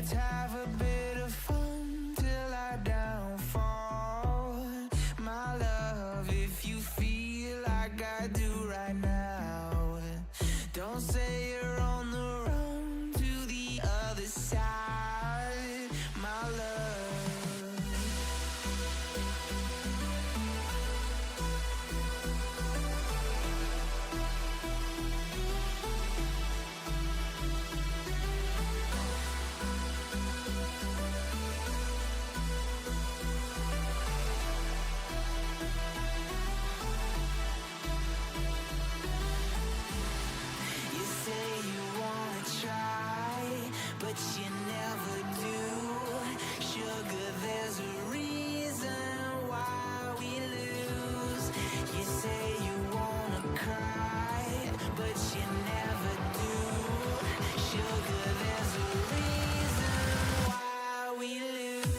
Let's have a bit of fun till I downfall. My love, if you feel like I do right now, don't say you're on the run to the other side, my love. You say you wanna try, but you never do. Sugar, there's a reason why we lose. You say you wanna cry, but you never do. Sugar, there's a reason why we lose.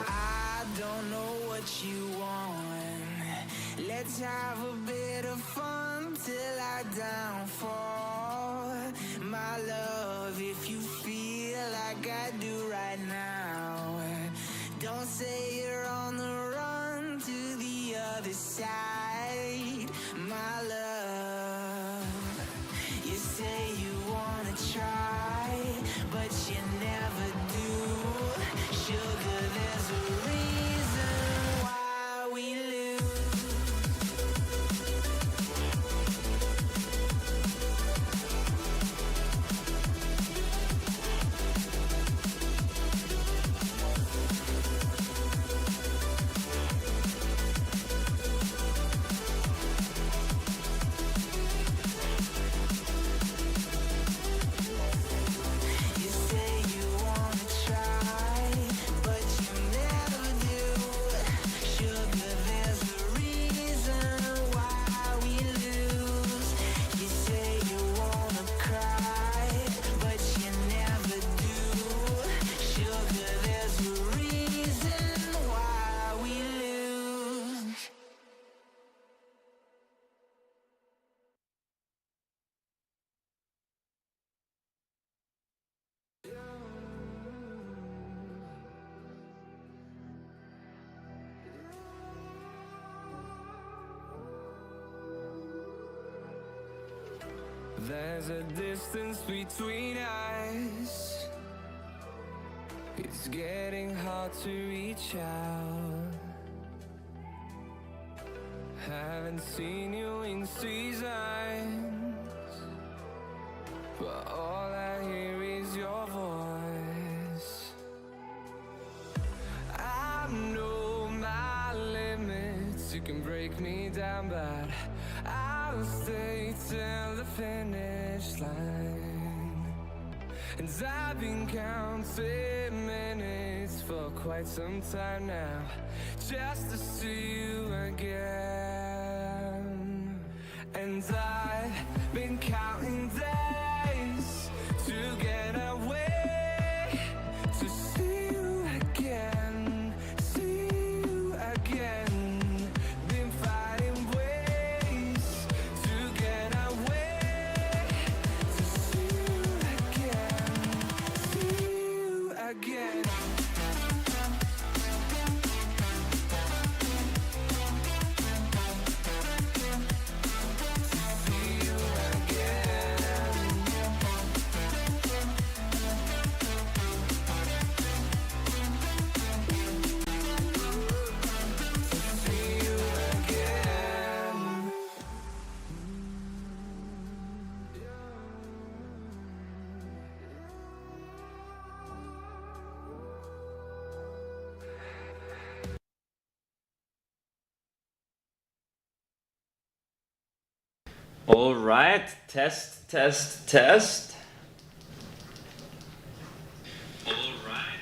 I don't know what you want. Let's have a bit of fun till I downfall. My love, if you feel like I do right now, don't say you're on the run to the other side, my love. You say you wanna try, but you never do. Sugar, there's a reason why we lose. You say you wanna try, but you never do. Sugar, there's a reason why we lose. You say you wanna cry, but you never do. Sugar, there's a reason why we lose. There's a distance between us. It's getting hard to reach out. Haven't seen you in seasons, but all I hear is your voice. I know my limits, you can break me down, but I'll stay till the finish line. And I've been counting minutes for quite some time now, just to see you again. And I've been counting days to get away, to see you again, see you again. Been fighting ways to get away, to see you again, see you again. See you again. All right, test, test, test. All right.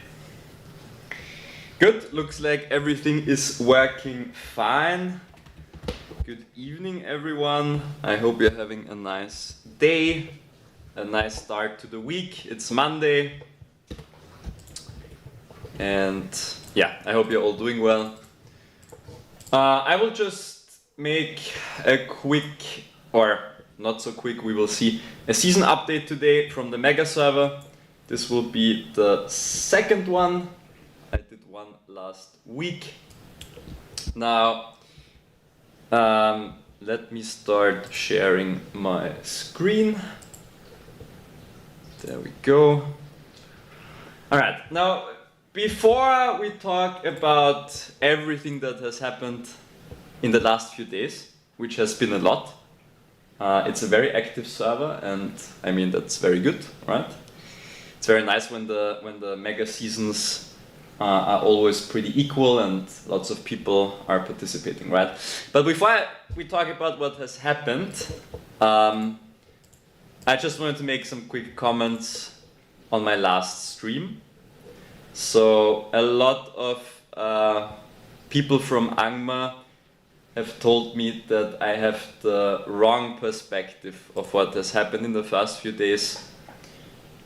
Good, looks like everything is working fine. Good evening, everyone. I hope you're having a nice day, a nice start to the week. It's Monday. And yeah, I hope you're all doing well. I will just make a quick, or not so quick, we will see, a season update today from the Mega server. This will be the second one. I did one last week. Now, let me start sharing my screen. There we go. All right, now before we talk about everything that has happened in the last few days, which has been a lot, it's a very active server, and I mean that's very good, right? It's very nice when the mega seasons are always pretty equal and lots of people are participating, right? But before we talk about what has happened, I just wanted to make some quick comments on my last stream. So a lot of people from Angmar have told me that I have the wrong perspective of what has happened in the first few days,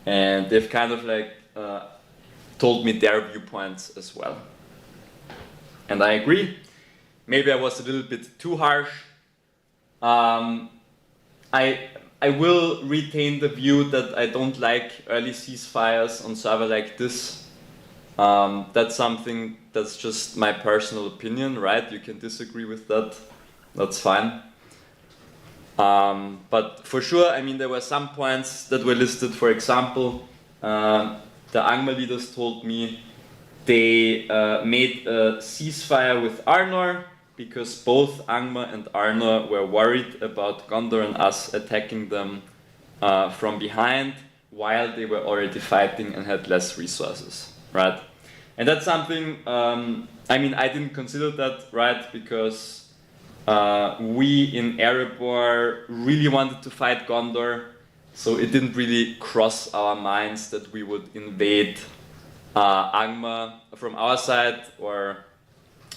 and they've kind of like told me their viewpoints as well. And I agree. Maybe I was a little bit too harsh. I will retain the view that I don't like early ceasefires on server like this. That's something that's just my personal opinion, right? You can disagree with that, that's fine. But for sure, I mean, there were some points that were listed. For example, the Angmar leaders told me they made a ceasefire with Arnor because both Angmar and Arnor were worried about Gondor and us attacking them from behind while they were already fighting and had less resources. Right, and that's something. I mean, I didn't consider that, right? Because we in Erebor really wanted to fight Gondor, so it didn't really cross our minds that we would invade Angmar from our side, or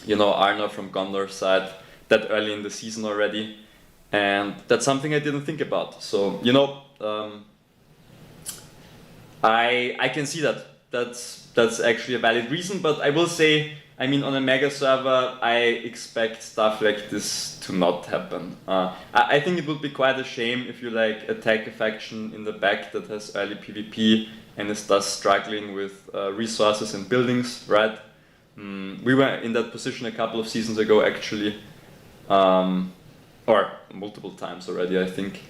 Arnor from Gondor's side that early in the season already, and that's something I didn't think about. So I can see that. That's actually a valid reason, but I will say, I mean, on a mega server, I expect stuff like this to not happen. I think it would be quite a shame if you like attack a faction in the back that has early PvP and is thus struggling with resources and buildings, right? We were in that position a couple of seasons ago, actually, or multiple times already, I think.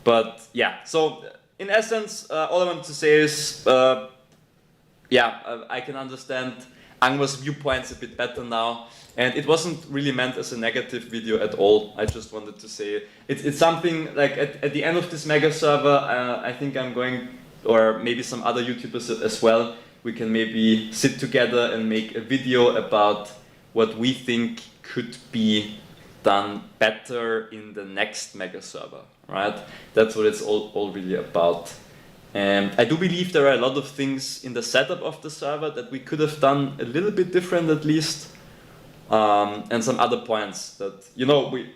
But yeah, so in essence, all I want to say is, I can understand Angmar's viewpoints a bit better now, and it wasn't really meant as a negative video at all. I just wanted to say it's something like at the end of this mega server, I think I'm going, or maybe some other YouTubers as well, we can maybe sit together and make a video about what we think could be done better in the next mega server, right? That's what it's all really about. And I do believe there are a lot of things in the setup of the server that we could have done a little bit different at least. And some other points that, we,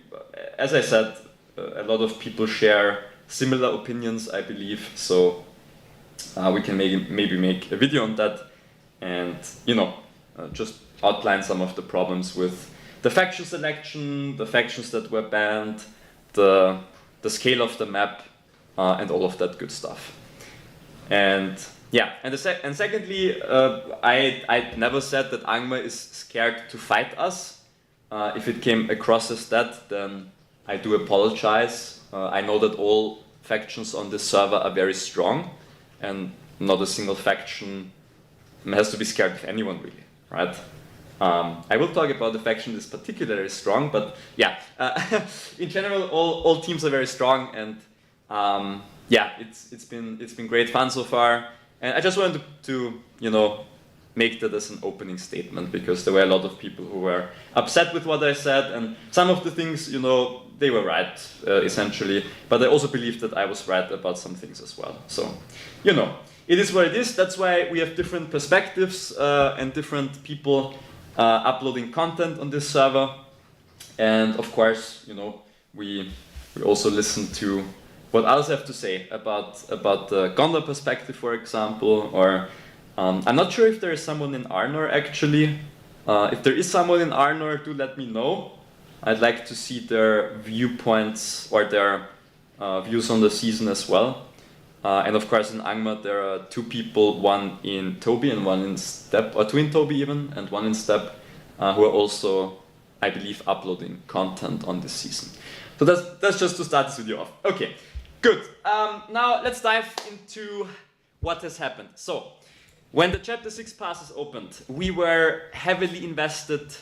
as I said, a lot of people share similar opinions, I believe. So we can maybe make a video on that and, just outline some of the problems with the faction selection, the factions that were banned, the scale of the map, and all of that good stuff. And yeah, and secondly, I never said that Angmar is scared to fight us. If it came across as that, then I do apologize. I know that all factions on this server are very strong, and not a single faction has to be scared of anyone, really, right? I will talk about the faction that is particularly strong, but yeah, in general, all teams are very strong, and yeah, it's been great fun so far, and I just wanted to make that as an opening statement, because there were a lot of people who were upset with what I said, and some of the things they were right, essentially. But I also believe that I was right about some things as well. So, you know, it is what it is. That's why we have different perspectives and different people uploading content on this server. And of course, you know, we also listen to what others have to say about the Gondor perspective, for example. Or I'm not sure if there is someone in Arnor actually. If there is someone in Arnor, do let me know. I'd like to see their viewpoints or their views on the season as well. And of course in Angmar there are 2 people, one in Toby and one in Step, or 2 in Toby even, and 1 in Step, who are also, I believe, uploading content on this season. So that's just to start this video off. Okay, good. Now let's dive into what has happened. So, when the Chapter 6 passes opened, we were heavily invested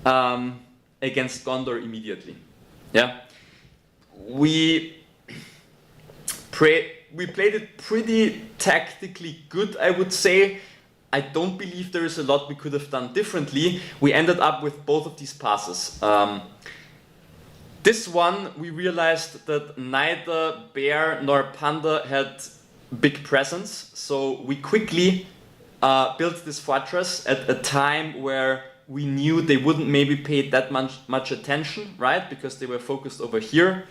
against Gondor immediately. Yeah, we played it pretty tactically good, I would say. I don't believe there is a lot we could have done differently. We ended up with both of these passes. This one, we realized that neither Bear nor Panda had big presence, so we quickly built this fortress at a time where we knew they wouldn't maybe pay that much attention, right? Because they were focused over here,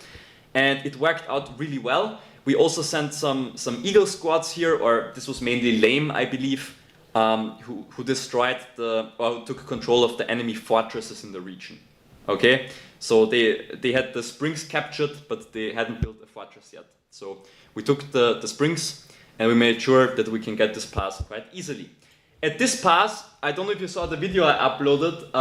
and it worked out really well. We also sent some Eagle squads here, or this was mainly Lame, I believe, who destroyed or took control of the enemy fortresses in the region. Okay, so they had the springs captured, but they hadn't built a fortress yet. So we took the springs and we made sure that we can get this pass quite easily. At this pass, I don't know if you saw the video I uploaded.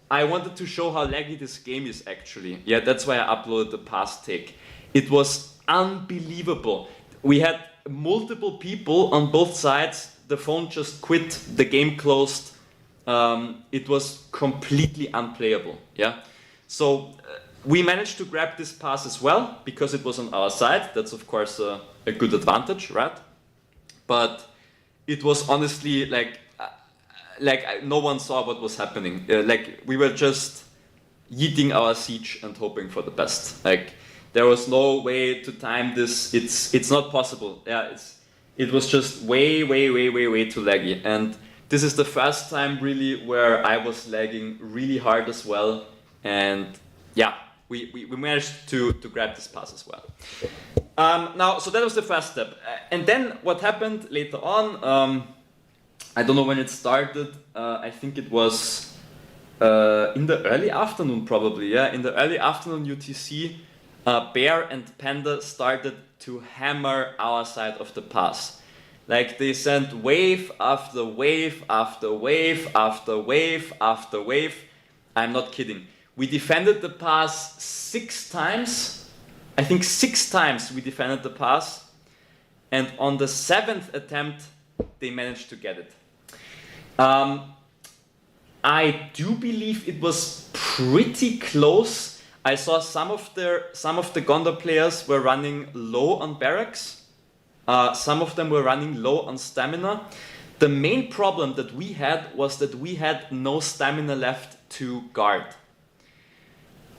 I wanted to show how laggy this game is actually. Yeah, that's why I uploaded the pass take. It was unbelievable. We had multiple people on both sides. The phone just quit, the game closed. It was completely unplayable. Yeah, so we managed to grab this pass as well because it was on our side. That's of course a good advantage, right? But it was honestly like no one saw what was happening. Like we were just yeeting our siege and hoping for the best. Like there was no way to time this. It's not possible. Yeah, it was just way too laggy. And this is the first time really where I was lagging really hard as well. And yeah, we managed to grab this pass as well. Now, so that was the first step. And then what happened later on, I don't know when it started. I think it was in the early afternoon probably. Yeah, in the early afternoon UTC, Bear and Panda started to hammer our side of the pass. Like they sent wave after wave after wave after wave after wave. I'm not kidding. We defended the pass 6 times. I think 6 times we defended the pass. And on the 7th attempt, they managed to get it. I do believe it was pretty close. I saw some of the Gondor players were running low on barracks. Some of them were running low on stamina. The main problem that we had was that we had no stamina left to guard.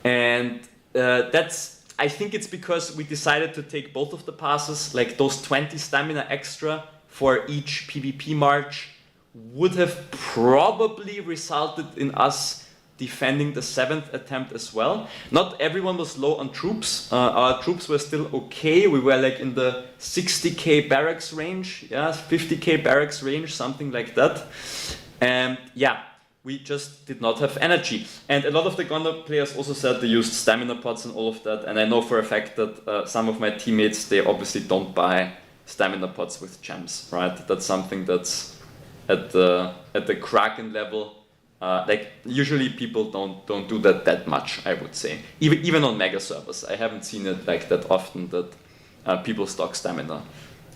And I think it's because we decided to take both of the passes, like those 20 stamina extra for each PvP march would have probably resulted in us defending the 7th attempt as well. Not everyone was low on troops. Our troops were still okay. We were like in the 60k barracks range, yeah, 50k barracks range, something like that. And yeah, we just did not have energy. And a lot of the Gondor players also said they used stamina pots and all of that. And I know for a fact that some of my teammates, they obviously don't buy stamina pots with gems, right? That's something that's at the Kraken level. Like usually people don't do that much, I would say. Even on mega servers, I haven't seen it like that often that people stock stamina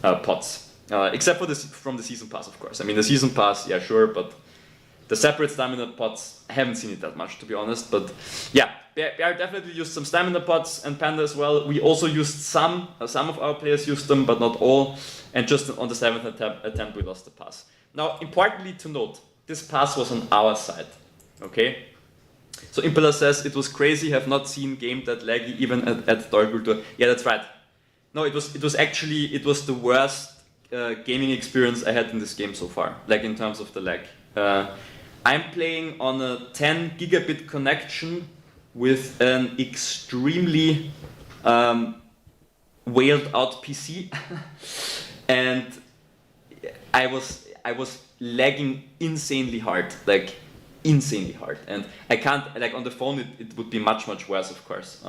pots, except for from the season pass, of course. I mean the season pass, yeah, sure, but the separate stamina pots, I haven't seen it that much, to be honest. But yeah, Bear definitely used some stamina pots, and Panda as well. We also used some of our players used them, but not all. And just on the 7th attempt, we lost the pass. Now, importantly to note, this pass was on our side, okay? So Impala says, it was crazy, have not seen game that laggy even at Dorkultur. Yeah, that's right. No, it was the worst gaming experience I had in this game so far, like in terms of the lag. I'm playing on a 10 gigabit connection with an extremely wailed out PC, and I was lagging insanely hard, like insanely hard, and I can't, like on the phone it would be much worse, of course.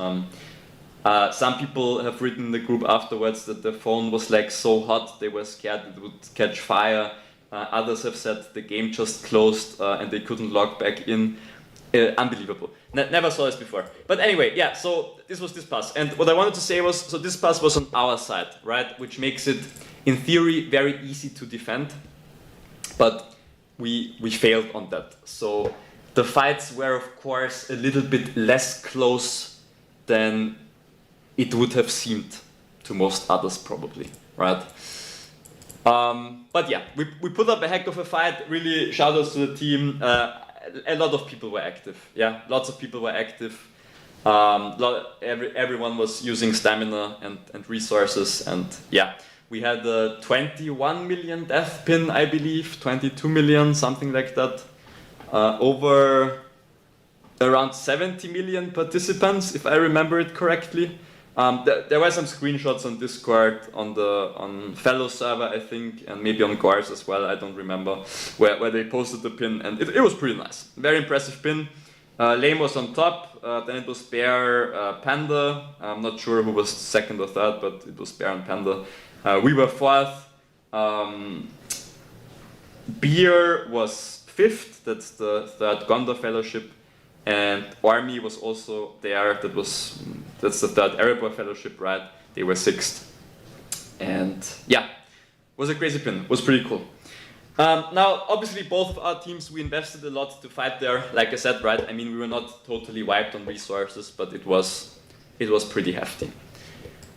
Some people have written in the group afterwards that the phone was like so hot they were scared it would catch fire. Others have said the game just closed and they couldn't log back in. Unbelievable. Never saw this before. But anyway, yeah, so this was Dispass. And what I wanted to say was, so Dispass was on our side, right? Which makes it, in theory, very easy to defend. But we failed on that. So the fights were, of course, a little bit less close than it would have seemed to most others, probably, right? But yeah, we put up a heck of a fight. Really, shout outs to the team. A lot of people were active. Yeah, lots of people were active. Everyone was using stamina and resources. And yeah, we had a 21 million death pin, I believe, 22 million, something like that. Over around 70 million participants, if I remember it correctly. There were some screenshots on Discord, on Fellow server, I think, and maybe on Gars as well, I don't remember, where they posted the pin, and it was pretty nice. Very impressive pin. Lame was on top, then it was Bear, Panda. I'm not sure who was second or third, but it was Bear and Panda. We were fourth. Beer was fifth, that's the third Gondor Fellowship. And Army was also there, that's the third Erebor Fellowship, right? They were sixth. And yeah, was a crazy pin, was pretty cool. Now, obviously both of our teams, we invested a lot to fight there, like I said, right? I mean, we were not totally wiped on resources, but it was pretty hefty.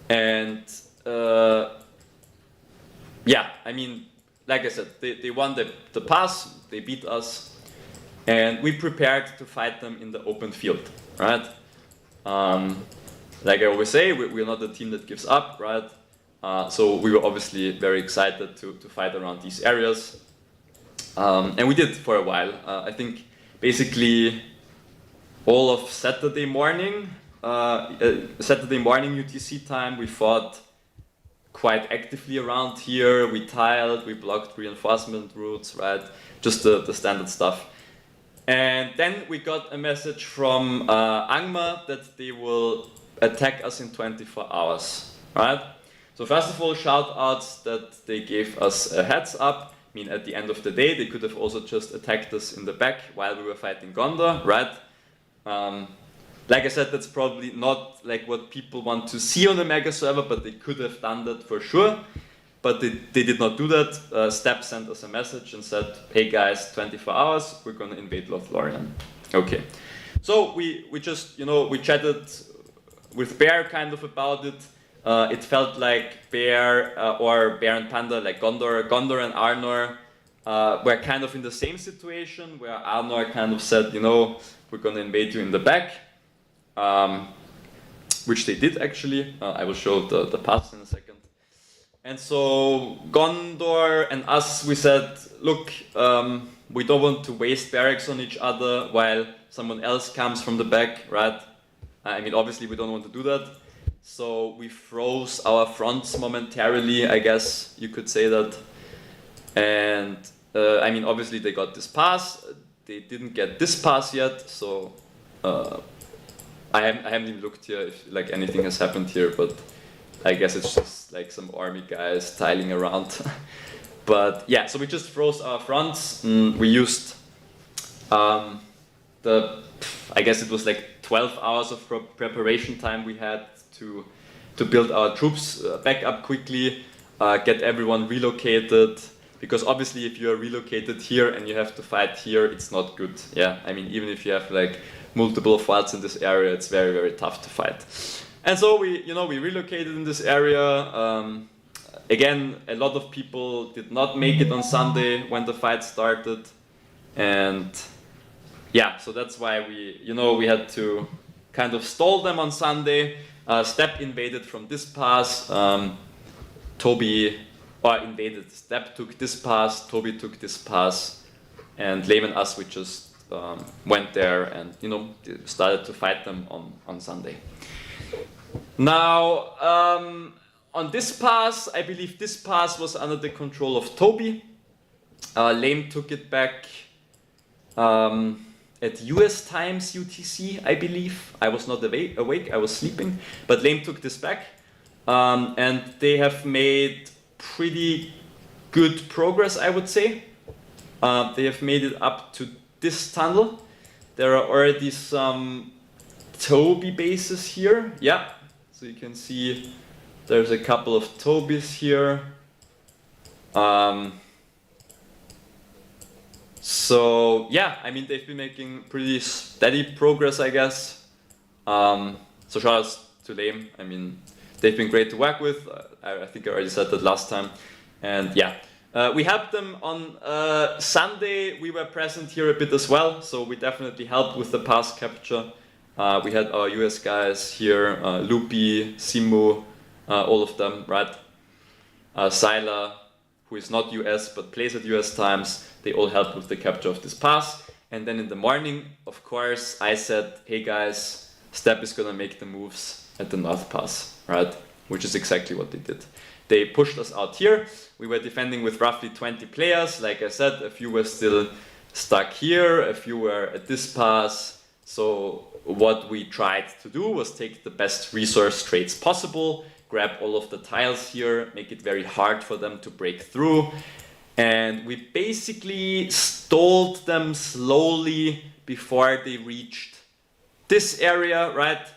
And yeah, I mean, like I said, they won the pass, they beat us. And we prepared to fight them in the open field, right? Like I always say, we're not a team that gives up, right? So we were obviously very excited to fight around these areas. And we did for a while. I think basically all of Saturday morning UTC time, we fought quite actively around here. We tiled, we blocked reinforcement routes, right? Just the standard stuff. And then we got a message from Angmar that they will attack us in 24 hours, right? So first of all, shout outs that they gave us a heads up. I mean, at the end of the day, they could have also just attacked us in the back while we were fighting Gondor, right? Like I said, that's probably not like what people want to see on the mega server, but they could have done that for sure. But they did not do that. Step sent us a message and said, hey guys, 24 hours, we're gonna invade Lothlorien. Okay. So we just, we chatted with Bear kind of about it. It felt like Bear or Bear and Panda, like Gondor and Arnor were kind of in the same situation where Arnor kind of said, we're gonna invade you in the back. Which they did actually. I will show the paths in a second. And so Gondor and us, we said, look, we don't want to waste barracks on each other while someone else comes from the back, right? I mean, obviously we don't want to do that. So we froze our fronts momentarily, I guess you could say that. And I mean, obviously they got this pass. They didn't get this pass yet, so I haven't even looked here if like anything has happened here, but I guess it's just like some army guys tiling around. But yeah, so we just froze our fronts. We used I guess it was like 12 hours of preparation time we had to build our troops back up quickly, get everyone relocated. Because obviously if you're relocated here and you have to fight here, it's not good. Yeah, I mean, even if you have like multiple forts in this area, it's very, very tough to fight. And so we relocated in this area. Again, a lot of people did not make it on Sunday when the fight started. And yeah, so that's why we had to kind of stall them on Sunday. Step invaded from this pass. Toby invaded. Step took this pass. Toby took this pass, and Lame and us, we just went there and started to fight them on Sunday. Now on this pass, I believe this pass was under the control of Toby. Lame took it back at US times UTC, I believe. I was not awake, I was sleeping, but Lame took this back, and they have made pretty good progress, I would say. They have made it up to this tunnel. There are already some Toby bases here. Yeah, so you can see there's a couple of Tobys here. So yeah, I mean, they've been making pretty steady progress, I guess. So shout outs to Lame. I mean, they've been great to work with. I think I already said that last time. And yeah, we helped them on Sunday. We were present here a bit as well, so we definitely helped with the pass capture. We had our US guys here, Loopy, Simu, all of them, right? Syla, who is not US but plays at US times. They all helped with the capture of this pass. And then in the morning, of course, I said, hey guys, Step is gonna make the moves at the North Pass, right? Which is exactly what they did. They pushed us out here. We were defending with roughly 20 players. Like I said, a few were still stuck here, a few were at this pass. So what we tried to do was take the best resource trades possible, grab all of the tiles here, make it very hard for them to break through. And we basically stalled them slowly before they reached this area, right?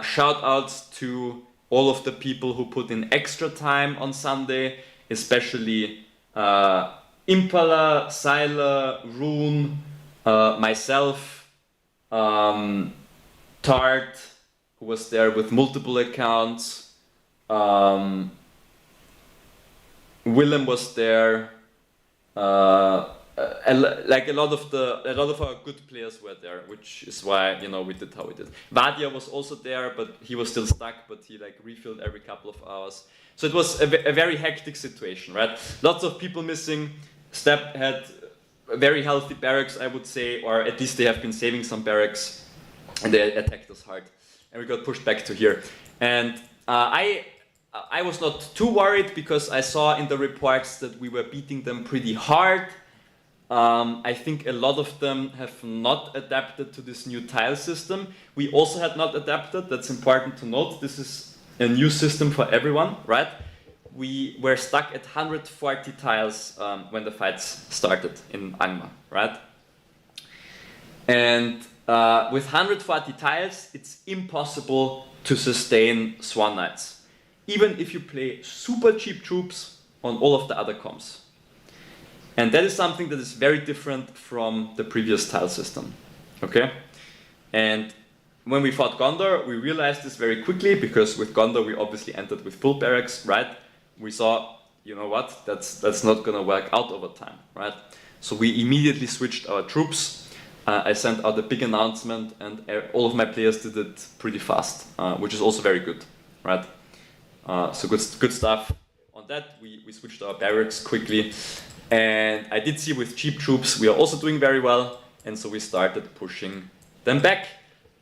Shout outs to all of the people who put in extra time on Sunday, especially Impala, Syla, Rune, myself, Tart, who was there with multiple accounts, Willem was there. Like a lot of our good players were there, which is why we did how we did. Vadia was also there, but he was still stuck. But he refilled every couple of hours. So it was a very hectic situation, right? Lots of people missing. Step had very healthy barracks, I would say, or at least they have been saving some barracks, and they attacked us hard, and we got pushed back to here. And I was not too worried because I saw in the reports that we were beating them pretty hard. I think a lot of them have not adapted to this new tile system. We also had not adapted. That's important to note. This is a new system for everyone, right? We were stuck at 140 tiles when the fights started in Angmar, right? And with 140 tiles, it's impossible to sustain Swan Knights, even if you play super cheap troops on all of the other comps. And that is something that is very different from the previous tile system, okay? And when we fought Gondor, we realized this very quickly, because with Gondor we obviously entered with full barracks, right? We saw, you know what, that's not gonna work out over time, right? So we immediately switched our troops. I sent out a big announcement, and all of my players did it pretty fast, which is also very good, right? So good stuff. On that, we switched our barracks quickly. And I did see with cheap troops, we are also doing very well. And so we started pushing them back.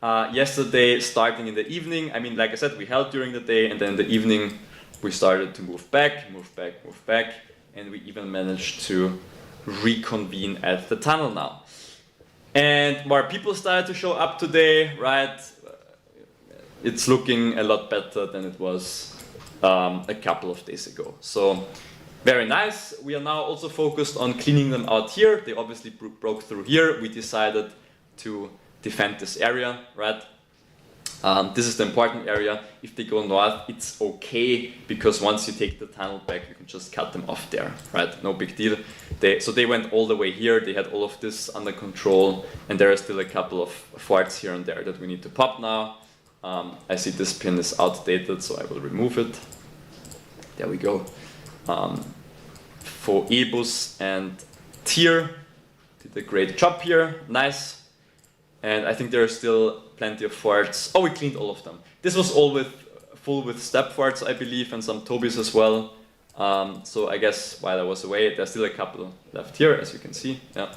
Yesterday, starting in the evening, I mean, like I said, we held during the day, and then in the evening, we started to move back. And we even managed to reconvene at the tunnel now. And more people started to show up today, right? It's looking a lot better than it was a couple of days ago. So very nice. We are now also focused on cleaning them out here. They obviously broke through here. We decided to defend this area, right? This is the important area. If they go north, it's okay, because once you take the tunnel back, you can just cut them off there, right? No big deal. So they went all the way here. They had all of this under control, and there are still a couple of forts here and there that we need to pop now. I see this pin is outdated, so I will remove it. There we go. For Ebus and Tyr, did did a great job here, nice. And I think there are still plenty of forts. Oh, we cleaned all of them. This was all full with step forts, I believe, and some Tobis as well. So I guess while I was away, there's still a couple left here, as you can see. Yeah.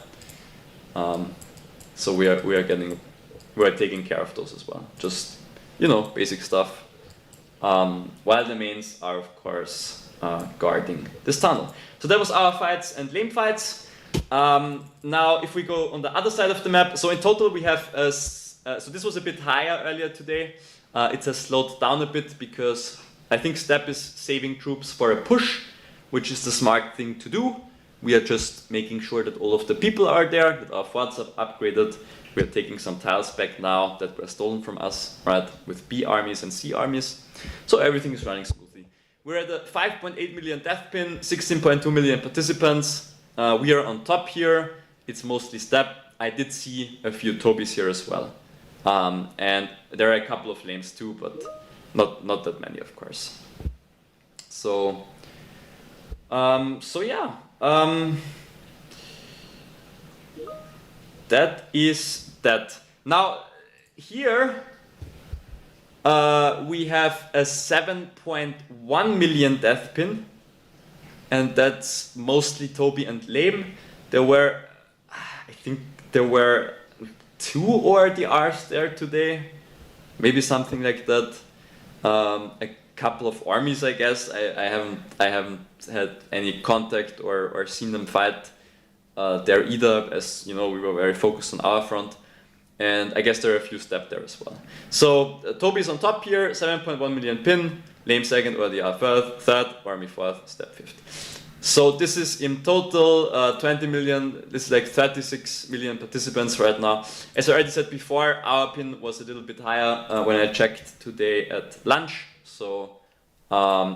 So we are taking care of those as well. Just, you know, basic stuff. While the mains are, of course, guarding this tunnel. So that was our fights and lame fights. Now, if we go on the other side of the map, so in total we have, so this was a bit higher earlier today. It has slowed down a bit because I think Steppe is saving troops for a push, which is the smart thing to do. We are just making sure that all of the people are there, that our forts are upgraded. We are taking some tiles back now that were stolen from us, right, with B armies and C armies. So everything is running smoothly. We're at a 5.8 million death pin, 16.2 million participants. We are on top here. It's mostly Steppe. I did see a few Tobis here as well. And there are a couple of lanes too, but not that many, of course. So yeah. That is that. Now, here we have a 7.1 million death pin, and that's mostly Tobi and Lame. I think there were 2 ORDRs there today, maybe something like that. A couple of armies, I guess. I haven't had any contact or seen them fight there either, as you know, we were very focused on our front. And I guess there are a few Steppe there as well. So Tobi's on top here, 7.1 million pin, Lame second, ORDR third, Army fourth, Steppe fifth. So this is in total 20 million, this is like 36 million participants right now. As I already said before, our pin was a little bit higher when I checked today at lunch. So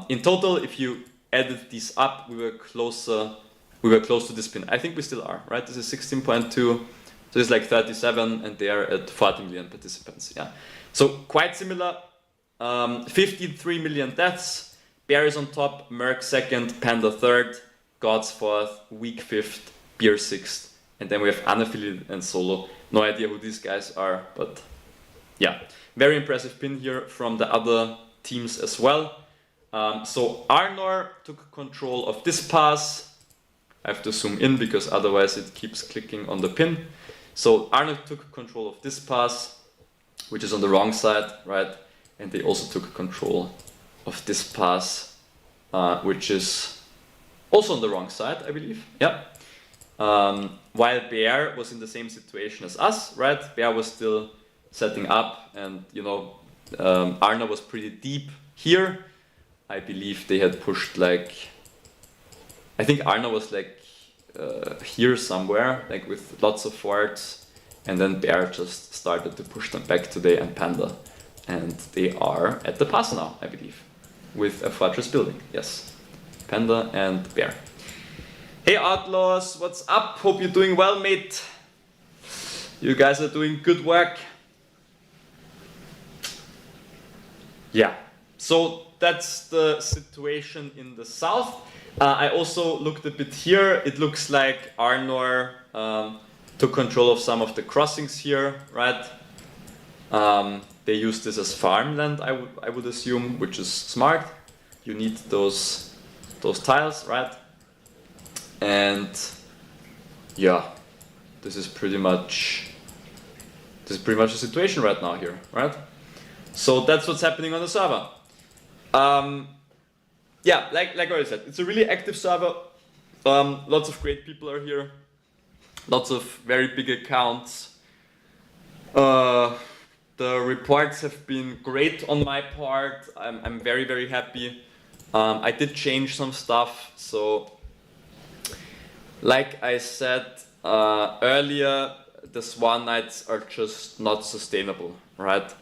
in total, if you added these up, we were close to this pin. I think we still are, right? This is 16.2, so it's like 37, and they are at 40 million participants, yeah. So quite similar, 53 million deaths, Bear is on top, Merc second, Panda third, Gods fourth, Weak fifth, Beer sixth, and then we have unaffiliated and solo. No idea who these guys are, but yeah. Very impressive pin here from the other teams as well. So Arnor took control of this pass. I have to zoom in because otherwise it keeps clicking on the pin. So Arnor took control of this pass, which is on the wrong side, right? And they also took control of this pass, which is also on the wrong side, I believe. Yeah. While Bear was in the same situation as us, right? Bear was still setting up, and you know, Arnor was pretty deep here. I believe they had pushed like, I think Arnor was like here somewhere, like with lots of forts, and then Bear just started to push them back today and Panda, and they are at the pass now, I believe, with a fortress building. Yes, Panda and Bear. Hey Outlaws, what's up? Hope you're doing well, mate. You guys are doing good work. Yeah, so that's the situation in the south. I also looked a bit here. It looks like Arnor took control of some of the crossings here, right? They use this as farmland, I would assume, which is smart. You need those tiles, right? And yeah, this is pretty much the situation right now here, right? So that's what's happening on the server. Yeah, like I already said, it's a really active server. Lots of great people are here. Lots of very big accounts. The reports have been great on my part. I'm very, very happy. I did change some stuff. So, like I said earlier, the Swan Knights are just not sustainable, right?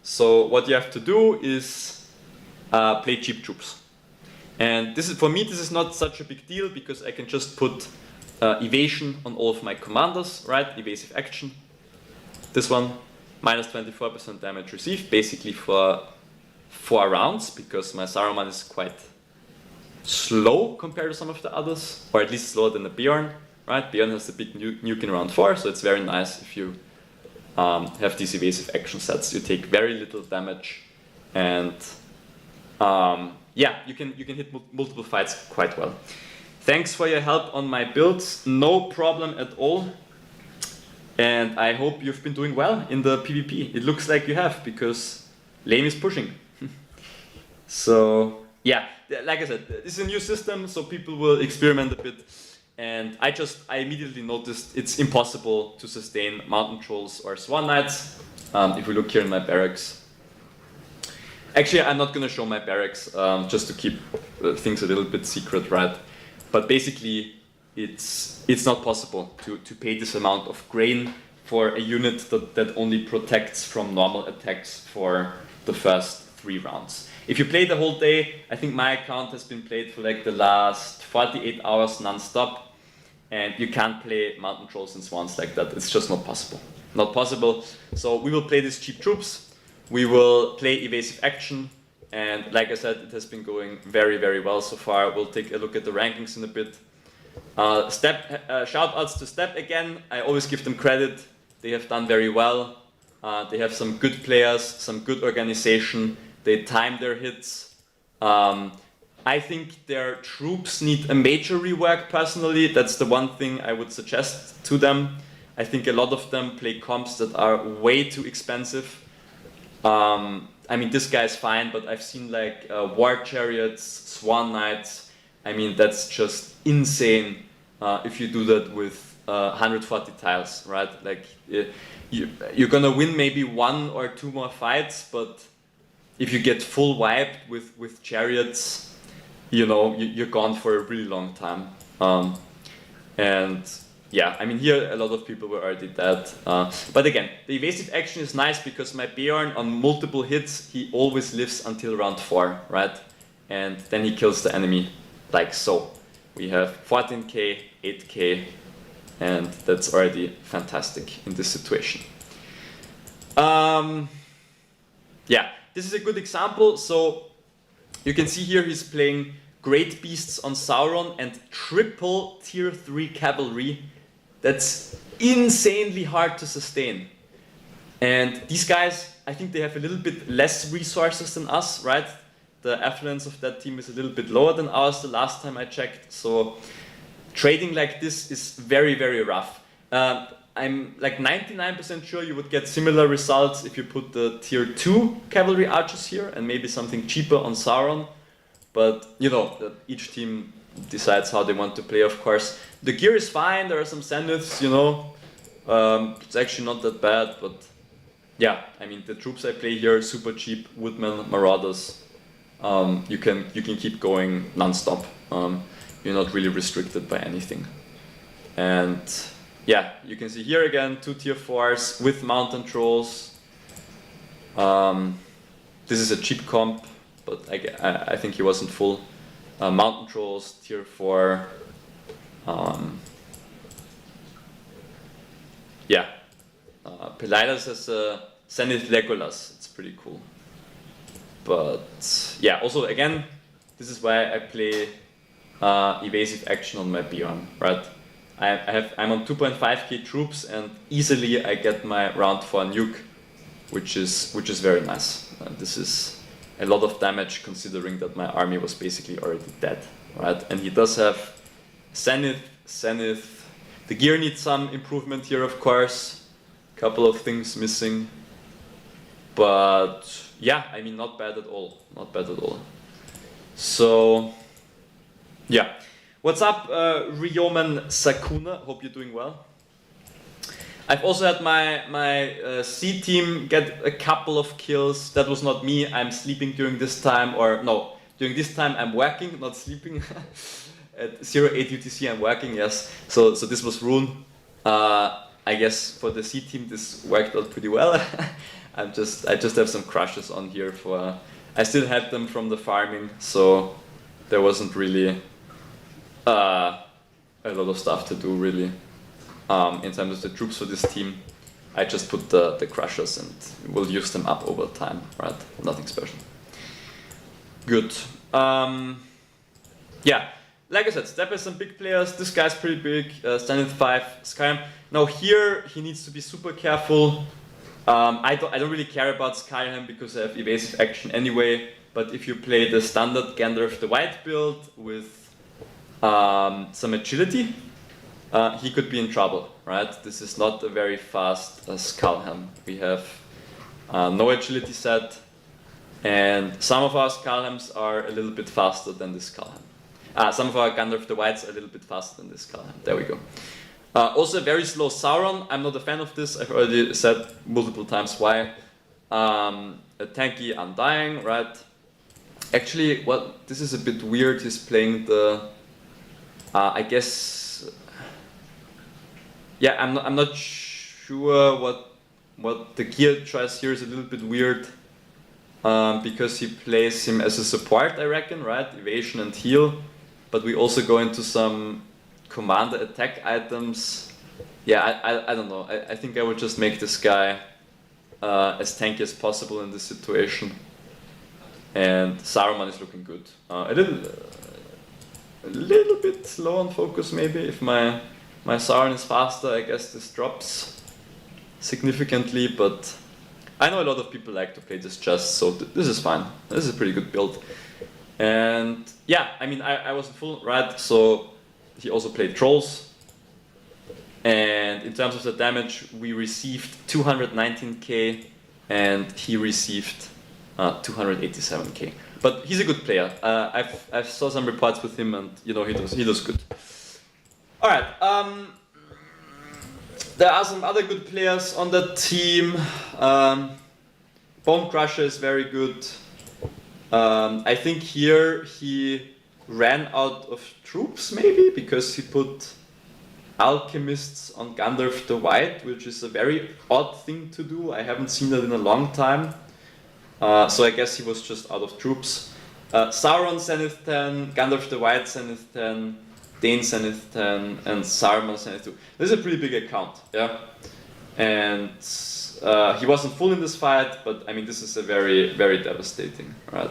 So what you have to do is play cheap troops. And this is, for me, this is not such a big deal because I can just put evasion on all of my commanders, right? Evasive action. This one, minus 24% damage received, basically for 4 rounds, because my Saruman is quite slow compared to some of the others, or at least slower than the Bjorn, right? Bjorn has the big nuke in round 4, so it's very nice if you have these evasive action sets. You take very little damage, and yeah, you can hit multiple fights quite well. Thanks for your help on my builds. No problem at all. And I hope you've been doing well in the PvP. It looks like you have, because Lame is pushing. So yeah, like I said, this is a new system, so people will experiment a bit. And I immediately noticed it's impossible to sustain Mountain Trolls or Swan Knights. If we look here in my barracks. Actually, I'm not going to show my barracks, just to keep things a little bit secret, right? But basically, it's not possible to pay this amount of grain for a unit that only protects from normal attacks for the first 3 rounds. If you play the whole day, I think my account has been played for like the last 48 hours non-stop, and you can't play Mountain Trolls and Swans like that. It's just not possible. Not possible. So we will play these cheap troops, we will play evasive action, and like I said, it has been going very, very well so far. We'll take a look at the rankings in a bit. Shout outs to Step again. I always give them credit. They have done very well. They have some good players, some good organization. They time their hits. I think their troops need a major rework personally. That's the one thing I would suggest to them. I think a lot of them play comps that are way too expensive. I mean, this guy's fine, but I've seen like War Chariots, Swan Knights. I mean, that's just insane if you do that with 140 tiles, right? Like, you're gonna win maybe 1 or 2 more fights, but if you get full wiped with Chariots, you know, you're gone for a really long time. And yeah, I mean, here a lot of people were already dead. But again, the evasive action is nice because my Bjorn on multiple hits, he always lives until round 4, right? And then he kills the enemy like so. We have 14k, 8k, and that's already fantastic in this situation. Yeah, this is a good example. So you can see here he's playing Great Beasts on Sauron and triple tier 3 cavalry. That's insanely hard to sustain. And these guys, I think they have a little bit less resources than us, right? The affluence of that team is a little bit lower than ours the last time I checked. So trading like this is very, very rough. I'm like 99% sure you would get similar results if you put the tier 2 cavalry archers here and maybe something cheaper on Sauron. But, you know, each team decides how they want to play, of course. The gear is fine, there are some Zeniths, you know. It's actually not that bad, but yeah, I mean, the troops I play here are super cheap, Woodmen, Marauders. You can keep going non-stop. You're not really restricted by anything. And yeah, you can see here again, 2 tier 4s with Mountain Trolls. This is a cheap comp, but I think he wasn't full. Mountain Trolls, tier 4. Yeah, Pelias has a Zenith Legolas. It's pretty cool. But yeah, also again, this is why I play evasive action on my Bjorn, right? I'm on 2.5k troops, and easily I get my round 4 nuke, which is very nice. This is a lot of damage considering that my army was basically already dead, right? And he does have Zenith. The gear needs some improvement here, of course. Couple of things missing, but yeah, I mean, not bad at all. Not bad at all. So yeah, what's up, Ryoman Sakuna? Hope you're doing well. I've also had my C team get a couple of kills. That was not me. I'm sleeping during this time, or no, during this time I'm working, not sleeping. At 08 UTC I'm working, yes. So this was Rune. I guess for the C team this worked out pretty well. I just have some crushes on here for. I still had them from the farming, so there wasn't really a lot of stuff to do really. In terms of the troops for this team, I just put the crushers and we'll use them up over time, right? Nothing special. Good. Yeah, like I said, step has some big players. This guy's pretty big. Zenith 5, Skyrim. Now here he needs to be super careful. I don't really care about Skyrim because I have evasive action anyway. But if you play the standard Gandalf the White build with some agility, he could be in trouble, right? This is not a very fast Skullhelm. We have no agility set, and some of our Skullhelms are a little bit faster than this Skullhelm. Some of our Gandalf the Whites are a little bit faster than this Skullhelm. There we go. Also a very slow Sauron. I'm not a fan of this. I've already said multiple times why. A tanky Undying, right? Actually, well, this is a bit weird. He's playing the, I guess, yeah, I'm not sure what the gear choice here is a little bit weird, because he plays him as a support, I reckon, right? Evasion and heal, but we also go into some commander attack items. Yeah, I don't know. I think I would just make this guy as tanky as possible in this situation. And Saruman is looking good. A little bit slow on focus maybe. If my Sauron is faster, I guess this drops significantly, but I know a lot of people like to play this chess, so this is fine. This is a pretty good build. And yeah, I mean, I wasn't full, right? So he also played Trolls. And in terms of the damage, we received 219k and he received 287k. But he's a good player. I've saw some reports with him, and you know he does good. All right. There are some other good players on the team. Bone Crusher is very good. I think here he ran out of troops maybe because he put Alchemists on Gandalf the White, which is a very odd thing to do. I haven't seen that in a long time. So I guess he was just out of troops. Sauron Zenith 10, Gandalf the White Zenith 10, Dane Zenith 10, and Saruman Zenith 2. This is a pretty big account, yeah? And he wasn't full in this fight, but I mean, this is a very, very devastating, right?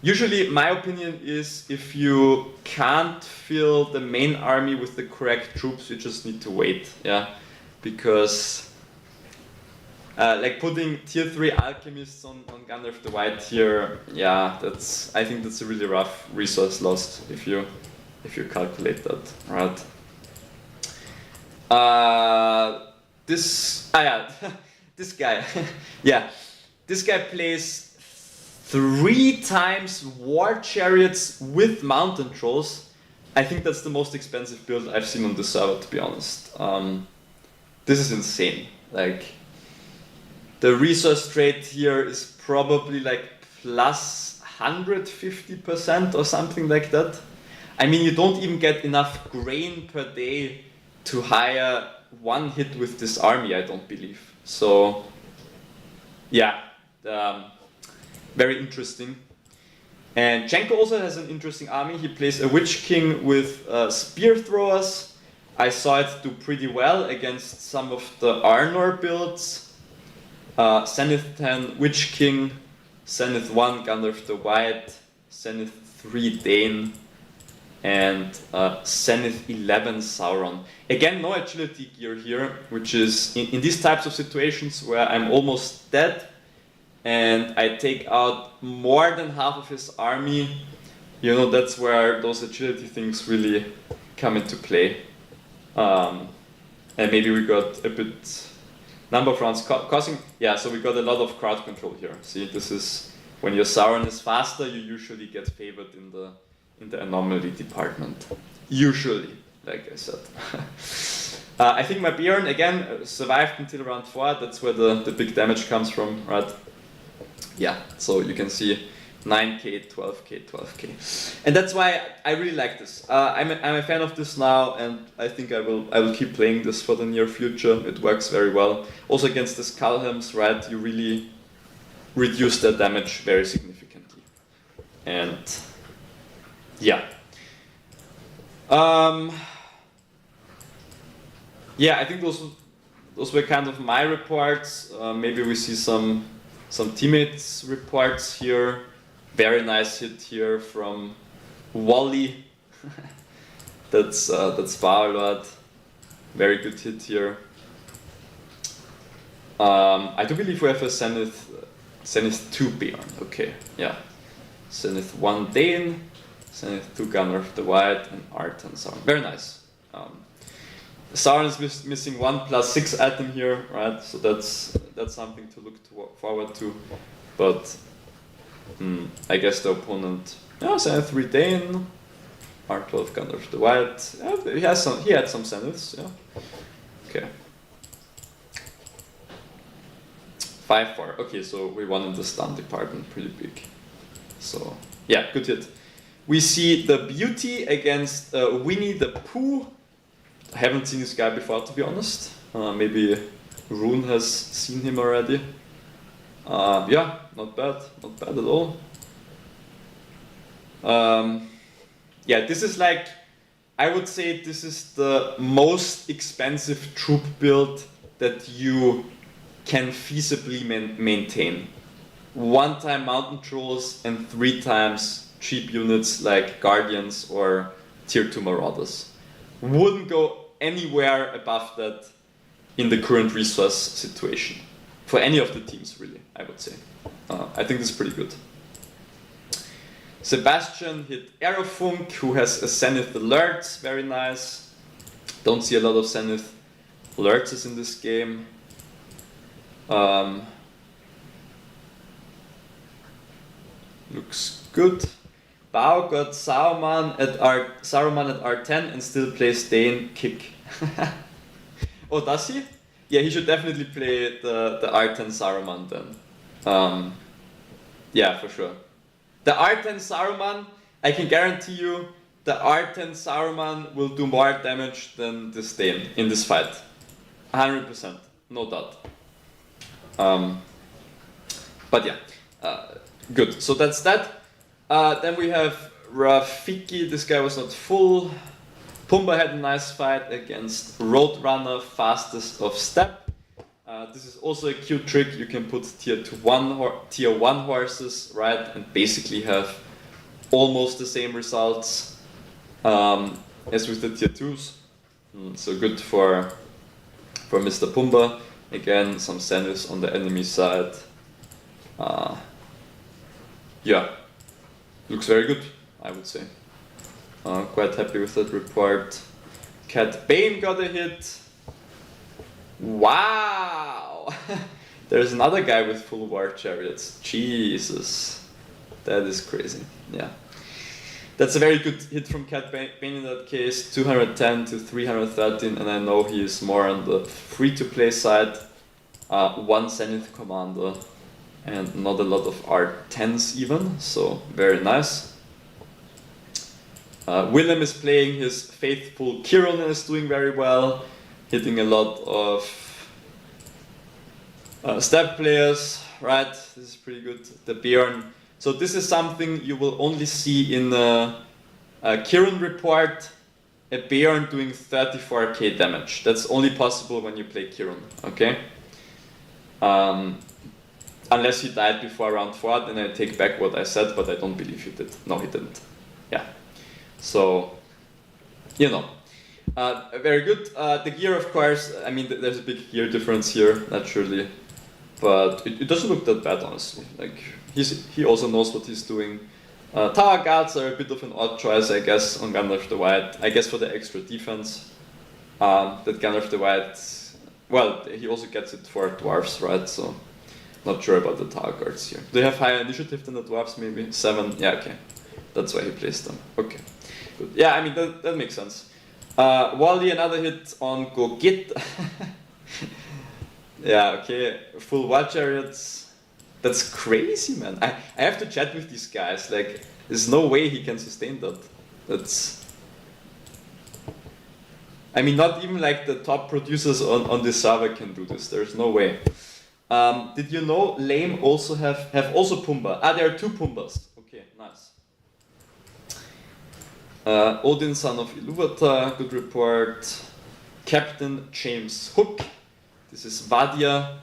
Usually, my opinion is if you can't fill the main army with the correct troops, you just need to wait, yeah? Because like putting tier 3 alchemists on Gandalf the White here, yeah, I think that's a really rough resource loss if you calculate that, right? This guy, yeah, this guy plays 3 times War Chariots with Mountain Trolls. I think that's the most expensive build I've seen on the server, to be honest. This is insane. Like, the resource trade here is probably like plus 150% or something like that. I mean, you don't even get enough grain per day to hire 1 hit with this army, I don't believe. So, yeah, very interesting. And Jenko also has an interesting army. He plays a Witch King with Spear Throwers. I saw it do pretty well against some of the Arnor builds. Zenith 10 Witch King, Zenith 1 Gandalf the White, Zenith 3 Dane, and Zenith 11 Sauron. Again, no agility gear here, which is in these types of situations where I'm almost dead and I take out more than half of his army, you know, that's where those agility things really come into play. And maybe we got a bit number of rounds causing, yeah, so we got a lot of crowd control here. See, this is when your Sauron is faster, you usually get favored in the anomaly department. Usually, like I said. I think my Bjorn again survived until round 4. That's where the big damage comes from, right? Yeah, so you can see 9k, 12k, 12k, and that's why I really like this. I'm a fan of this now, and I think I will keep playing this for the near future. It works very well. Also against the Skullhelms, right? You really reduce their damage very significantly, and yeah. Yeah, I think those were kind of my reports. Maybe we see some teammates' reports here. Very nice hit here from Wally. That's Powerlord. Very good hit here. I do believe we have a Zenith 2 Bjorn. Okay, yeah. Zenith 1 Dane, Zenith 2 Gunner of the White, and Artan Sauron. Very nice. Sauron is missing 1+6 item here, right? So that's something to look forward to. But I guess the opponent, yeah, Zenith 3 Dane, R12 Gunner of the White. Yeah, he had some Zeniths, yeah. Okay. 5-4. Okay, so we won in the stun department pretty big. So yeah, good hit. We see the Beauty against Winnie the Pooh. I haven't seen this guy before, to be honest. Maybe Rune has seen him already. Yeah, not bad at all. Yeah, this is like, I would say this is the most expensive troop build that you can feasibly maintain. 1 time Mountain Trolls and 3 times cheap units like Guardians or Tier 2 Marauders. Wouldn't go anywhere above that in the current resource situation. For any of the teams, really, I would say. I think this is pretty good. Sebastian hit Aerofunk, who has a Zenith Alerts, very nice. Don't see a lot of Zenith Alerts in this game. Looks good. Bao got Saruman at R10 and still plays Dane Kick. Oh, does he? Yeah, he should definitely play the R10 Saruman then. Yeah, for sure. The R10 Saruman, I can guarantee you, the R10 Saruman will do more damage than this Dane in this fight. 100%, no doubt. But yeah, good. So that's that. Then we have Rafiki. This guy was not full. Pumbaa had a nice fight against Roadrunner, fastest of step. This is also a cute trick. You can put tier 1 horses, right, and basically have almost the same results as with the tier 2s. So good for Mr. Pumbaa. Again, some Zeniths on the enemy side. Yeah, looks very good, I would say. Quite happy with that report. Cat Bane got a hit. Wow! There's another guy with full war chariots. Jesus, that is crazy. Yeah, that's a very good hit from Cat Bane in that case. 210 to 313, and I know he is more on the free-to-play side. 1 Zenith Commander and not a lot of R10s even, so very nice. Willem is playing his faithful Kiron and is doing very well, hitting a lot of step players, right? This is pretty good. The Bjorn. So this is something you will only see in a Kiron report, a Bjorn doing 34k damage. That's only possible when you play Kiron, okay? Unless he died before round 4, then I take back what I said, but I don't believe he did. No, he didn't. Yeah. So, you know, very good. The gear, of course, I mean, there's a big gear difference here, naturally, but it doesn't look that bad, honestly. Like, he also knows what he's doing. Tower guards are a bit of an odd choice, I guess, on Gunner of the White. I guess for the extra defense, that Gunner of the White, well, he also gets it for dwarves, right? So, not sure about the tower guards here. They have higher initiative than the dwarves, maybe 7. Yeah, okay, that's why he placed them. Okay. Good. Yeah, I mean, that makes sense. Wally, another hit on Go Get. Yeah, okay. Full war chariots. That's crazy, man. I have to chat with these guys. Like, there's no way he can sustain that. That's... I mean, not even like the top producers on this server can do this. There's no way. Did you know Lame also have also Pumbaa? Ah, there are 2 Pumbaas. Okay, nice. Odin, son of Ilúvatar, good report. Captain James Hook. This is Vadia.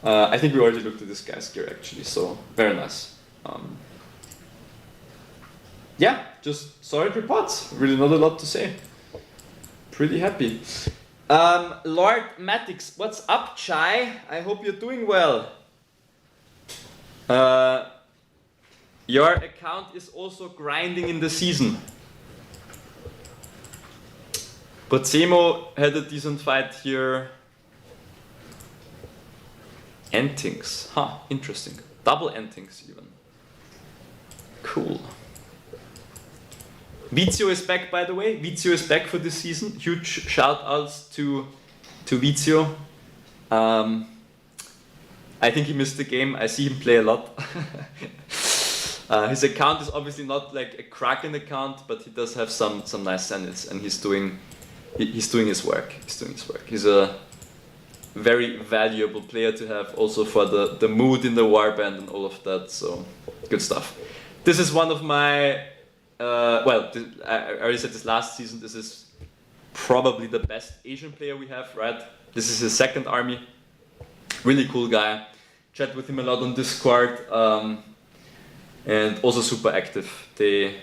I think we already looked at this guy's gear actually, so very nice. Yeah, just solid reports. Really not a lot to say. Pretty happy. Lord Matix, what's up, Chai? I hope you're doing well. Your account is also grinding in the season. But Semo had a decent fight here. Entings. Huh, interesting. Double Entings even. Cool. Vizio is back, by the way. Vizio is back for this season. Huge shout outs to Vizio. I think he missed the game. I see him play a lot. His account is obviously not like a Kraken account, but he does have some nice standards, and he's doing his work. He's a very valuable player to have also for the mood in the warband and all of that. So good stuff. This is one of my I already said this last season. This is probably the best Asian player we have, right? This is his second army. Really cool guy. Chat with him a lot on Discord, and also super active. They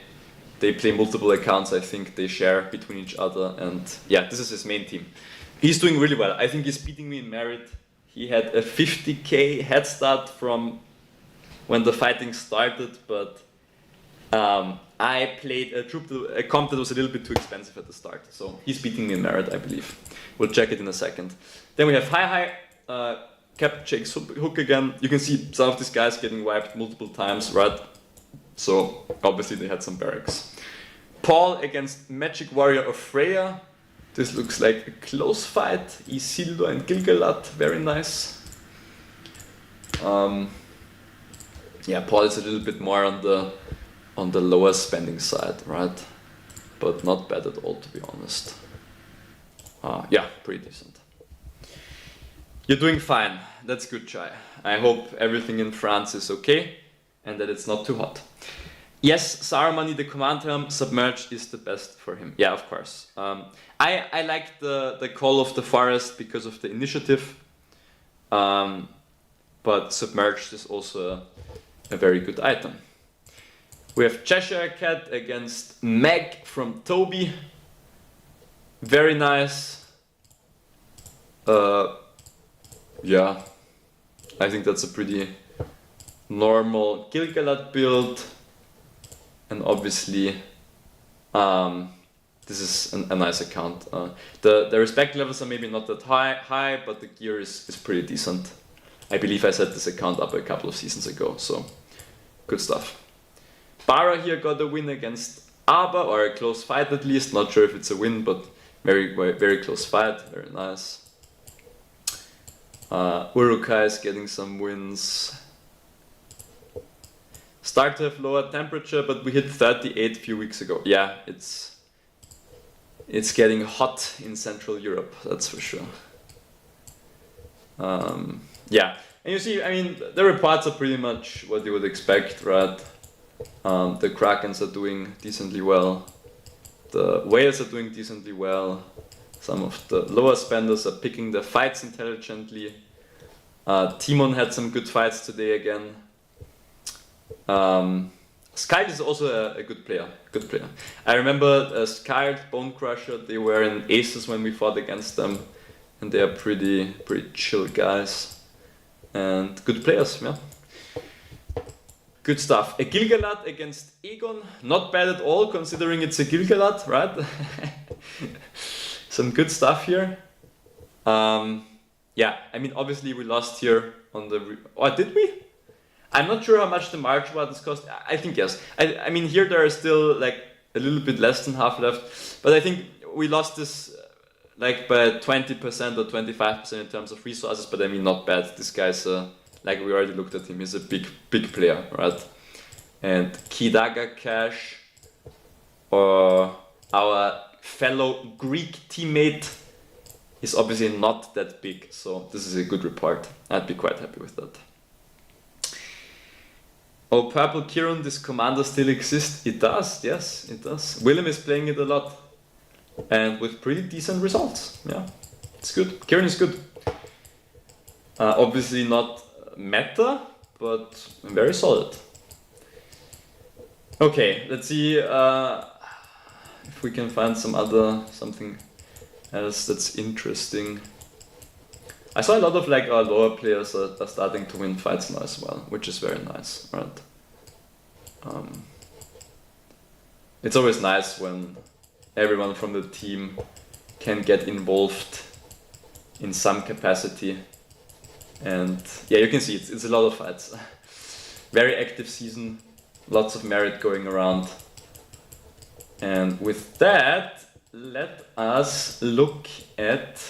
play multiple accounts. I think they share between each other, and yeah, this is his main team. He's doing really well. I think he's beating me in merit. He had a 50k head start from when the fighting started, but I played a comp that was a little bit too expensive at the start, so he's beating me in merit, I believe. We'll check it in a second. Then we have Hi, Captain Jake's hook again. You can see some of these guys getting wiped multiple times, right? So obviously they had some barracks. Paul against Magic Warrior of Freya. This looks like a close fight. Isildur and Gilgalad, very nice. Yeah, Paul is a little bit more on the lower spending side, right? But not bad at all, to be honest. Yeah, pretty decent. You're doing fine. That's good, Chai. I hope everything in France is okay and that it's not too hot. Yes, Saruman, the command helm, submerged is the best for him. Yeah, of course. I like the Call of the Forest because of the initiative, but submerged is also a very good item. We have Cheshire Cat against Meg from Toby. Very nice. Yeah, I think that's a pretty normal Gilgalad build. And obviously, this is a nice account. The respect levels are maybe not that high, but the gear is pretty decent. I believe I set this account up a couple of seasons ago, so good stuff. Bara here got a win against Abba, or a close fight at least. Not sure if it's a win, but very, very, very close fight. Very nice. Urukai is getting some wins. Start to have lower temperature, but we hit 38 a few weeks ago. Yeah, it's getting hot in Central Europe, that's for sure. Yeah, and you see, I mean, the reports are pretty much what you would expect, right? The Krakens are doing decently well. The whales are doing decently well. Some of the lower spenders are picking their fights intelligently. Timon had some good fights today again. Skald is also a good player. I remember Skald, Bone Crusher, they were in Aces when we fought against them, and they are pretty chill guys and good players, yeah. Good stuff. A Gilgalad against Aegon, not bad at all considering it's a Gilgalad, right? Some good stuff here. Yeah, I mean obviously we lost here on the... Oh, did we? I'm not sure how much the March Wardens cost. I think yes. I mean here there are still like a little bit less than half left, but I think we lost this like by 20% or 25% in terms of resources, but I mean not bad. This guy's like we already looked at him, he's a big player, right? And Kidaga Cash, or our fellow Greek teammate, is obviously not that big, so this is a good report. I'd be quite happy with that. Oh, Purple Kiron, this commander still exists? It does, yes, it does. Willem is playing it a lot, and with pretty decent results. Yeah, it's good. Kiron is good. Obviously not meta, but very solid. Okay, let's see if we can find something else that's interesting. I saw a lot of like our lower players are starting to win fights now as well, which is very nice, right? It's always nice when everyone from the team can get involved in some capacity. And yeah, you can see it's a lot of fights. Very active season, lots of merit going around. And with that, let us look at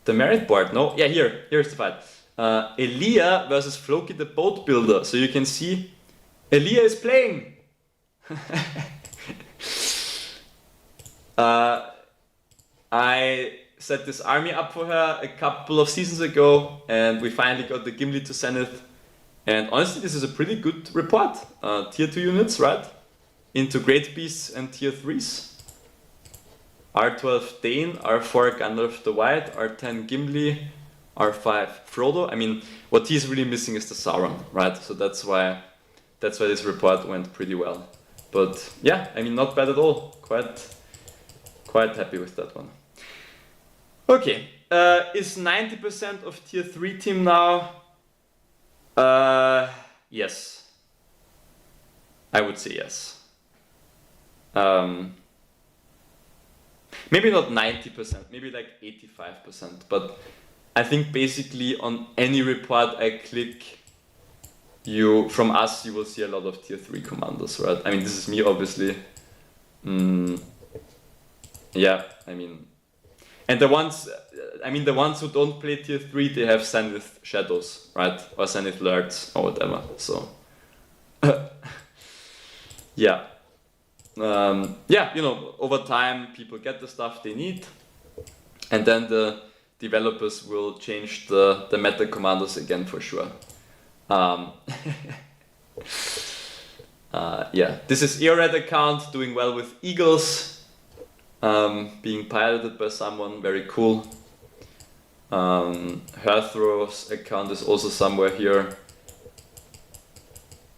the merit board. No, yeah, here's the fight. Elia versus Floki the boat builder. So you can see Elia is playing. I set this army up for her a couple of seasons ago, and we finally got the Gimli to Zenith. And honestly, this is a pretty good report. Tier 2 units, right? Into Great Beasts and Tier 3s. R12 Dane, R4 Gandalf the White, R10 Gimli, R5 Frodo. I mean, what he's really missing is the Sauron, right? So that's why this report went pretty well. But yeah, I mean, not bad at all. Quite happy with that one. Okay, is 90% of Tier 3 team now? Yes. I would say yes. Maybe not 90%, maybe like 85%, but I think basically on any report I click, from us you will see a lot of Tier 3 commanders, right? I mean, this is me obviously. Yeah, I mean, and the ones who don't play Tier 3, they have Zenith Shadows, right? Or Zenith Lurds or whatever, so. Yeah. Yeah, you know, over time people get the stuff they need, and then the developers will change the meta commanders again for sure. Yeah, this is Eored account doing well with Eagles, being piloted by someone very cool. Hearthro's account is also somewhere here,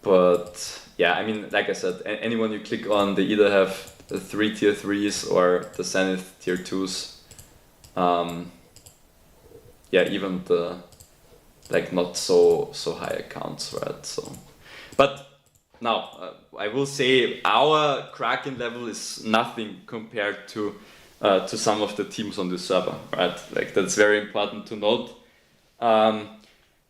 but yeah, I mean, like I said, anyone you click on, they either have the 3 Tier 3s or the Zenith Tier 2s. Yeah, even the like not so high accounts, right? So, but now I will say our Kraken level is nothing compared to some of the teams on this server, right? Like that's very important to note.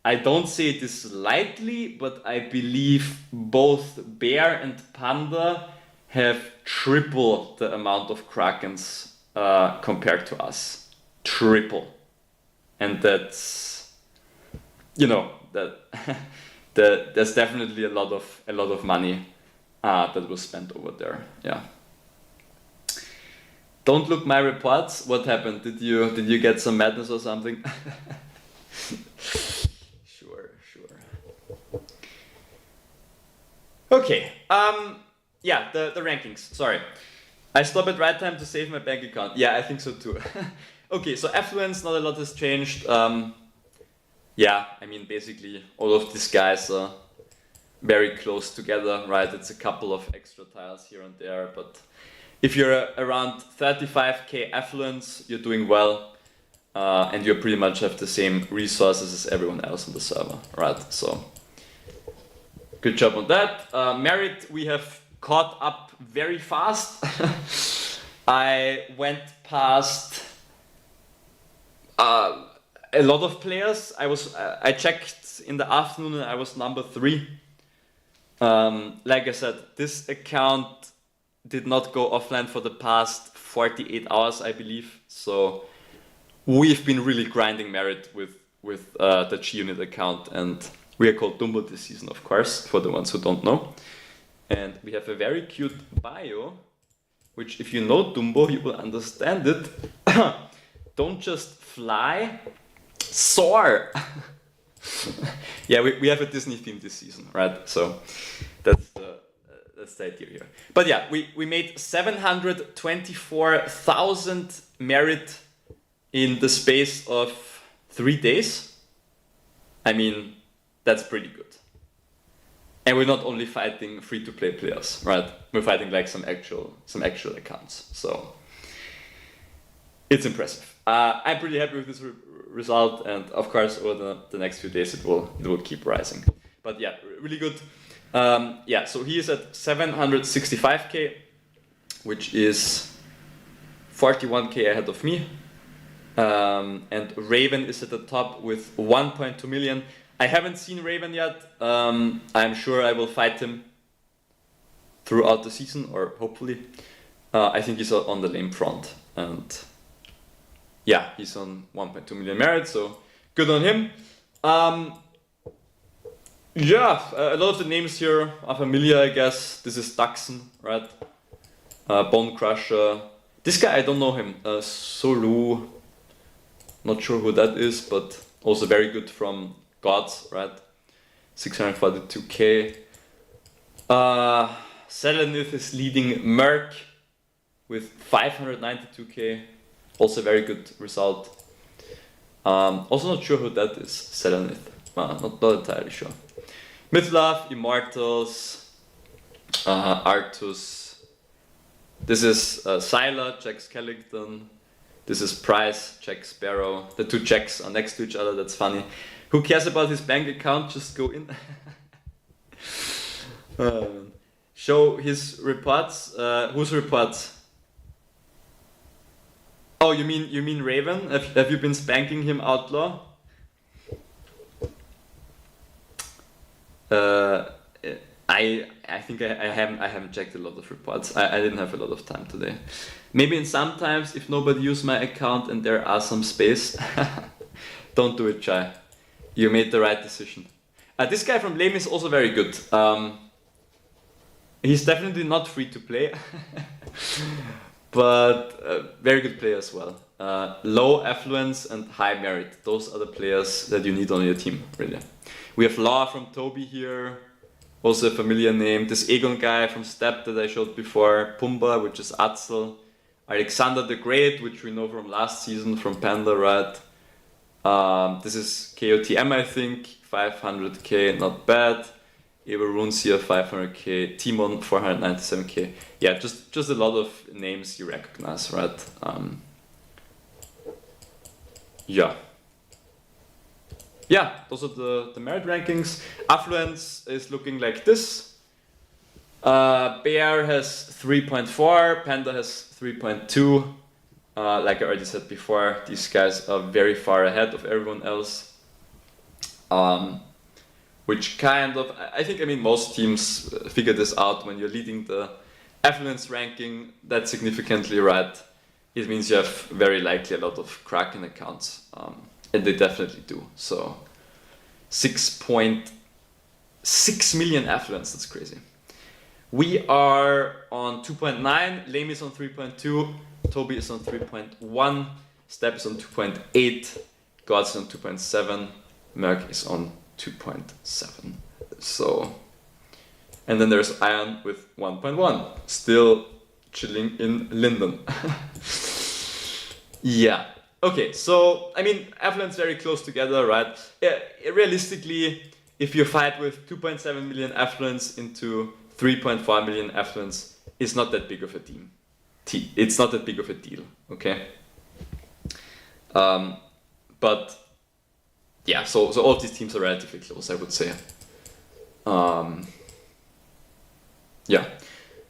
I don't say this lightly, but I believe both Bear and Panda have triple the amount of Krakens compared to us. Triple. And that's, you know, that there's definitely a lot of money that was spent over there. Yeah. Don't look my reports. What happened? Did you get some madness or something? Okay, yeah, the rankings, sorry. I stop at right time to save my bank account. Yeah, I think so too. Okay, so affluence, not a lot has changed. Yeah, I mean, basically all of these guys are very close together, right? It's a couple of extra tiles here and there, but if you're around 35k affluence, you're doing well, and you pretty much have the same resources as everyone else on the server, right? So. Good job on that. Merit, we have caught up very fast. I went past a lot of players. I checked in the afternoon and I was number 3. Like I said, this account did not go offline for the past 48 hours, I believe. So we've been really grinding merit with the G-Unit account, and we are called Dumbo this season, of course, for the ones who don't know. And we have a very cute bio, which if you know Dumbo, you will understand it. Don't just fly, soar. Yeah, we have a Disney theme this season, right? So that's the idea here. But yeah, we made 724,000 merit in the space of 3 days. I mean, that's pretty good. And we're not only fighting free-to-play players, right? We're fighting like some actual accounts. So it's impressive. I'm pretty happy with this result, and of course over the next few days it will keep rising. But yeah, really good. Yeah, so he is at 765k, which is 41k ahead of me. And Raven is at the top with 1.2 million. I haven't seen Raven yet. I'm sure I will fight him throughout the season, or hopefully. I think he's on the lane front, and yeah, he's on 1.2 million merit, so good on him. Yeah, a lot of the names here are familiar, I guess. This is Daxon, right? Bone Crusher. This guy, I don't know him. Solu, not sure who that is, but also very good from Gods, right? 642k. Selenith is leading Merc with 592k. Also very good result. Also not sure who that is, Selenith. Not entirely sure. Mythlaf, Immortals, Arctus. This is Sylar, Jack Skellington. This is Price, Jack Sparrow. The two Jacks are next to each other, that's funny. Who cares about his bank account? Just go in. Show his reports. Whose reports? Oh, you mean Raven? Have you been spanking him, Outlaw? I think I haven't checked a lot of reports. I didn't have a lot of time today. Maybe in sometimes if nobody used my account and there are some space. Don't do it, Chai. You made the right decision. This guy from Lame is also very good. He's definitely not free to play, but very good player as well. Low affluence and high merit. Those are the players that you need on your team, really. We have Law from Toby here, also a familiar name. This Aegon guy from Step that I showed before. Pumba, which is Atzel. Alexander the Great, which we know from last season from Panda, right? This is KOTM, I think, 500k, not bad. Eber Runeseer, 500k. Timon, 497k. Yeah, just a lot of names you recognize, right? Yeah. Yeah, those are the merit rankings. Affluence is looking like this. Bear has 3.4, Panda has 3.2. Like I already said before, these guys are very far ahead of everyone else. Which kind of, I mean, most teams figure this out when you're leading the affluence ranking that significantly, right? It means you have very likely a lot of Kraken accounts. And they definitely do. So 6.6 million affluence, that's crazy. We are on 2.9, Lame is on 3.2, Toby is on 3.1, Step is on 2.8, Gods is on 2.7, Merc is on 2.7. So, and then there's Iron with 1.1, still chilling in Linden. Yeah. Okay, so, I mean, affluence very close together, right? Yeah, realistically, if you fight with 2.7 million affluence into 3.4 million affluence, it's not that big of a team. It's not that big of a deal, okay? But, yeah, so all of these teams are relatively close, I would say. Yeah.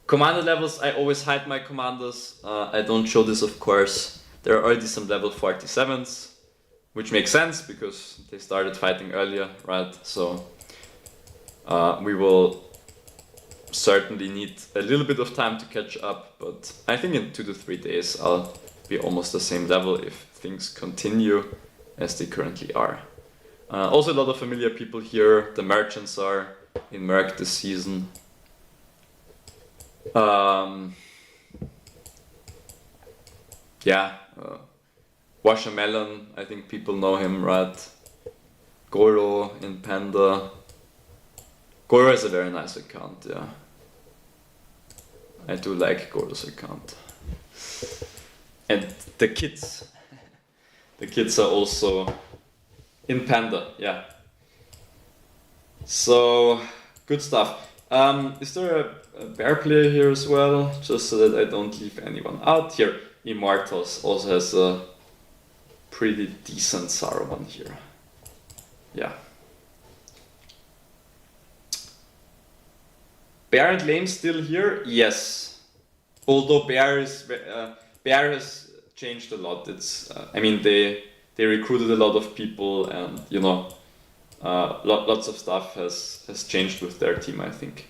Commander levels, I always hide my commanders. I don't show this, of course. There are already some level 47s, which makes sense because they started fighting earlier, right? So we will certainly need a little bit of time to catch up, but I think in 2 to 3 days I'll be almost the same level if things continue as they currently are. Also a lot of familiar people here. The merchants are in Merc this season. Yeah, Washermelon, I think people know him, right? Goro in Panda. Goro is a very nice account, yeah. I do like Goro's account. And the kids. The kids are also in Panda, yeah. So, good stuff. Is there a bear player here as well? Just so that I don't leave anyone out here. Immortals also has a pretty decent Saruman here. Yeah. Bear and Lame still here? Yes. Although Bear has changed a lot. It's I mean they recruited a lot of people, and you know, lots of stuff has changed with their team, I think.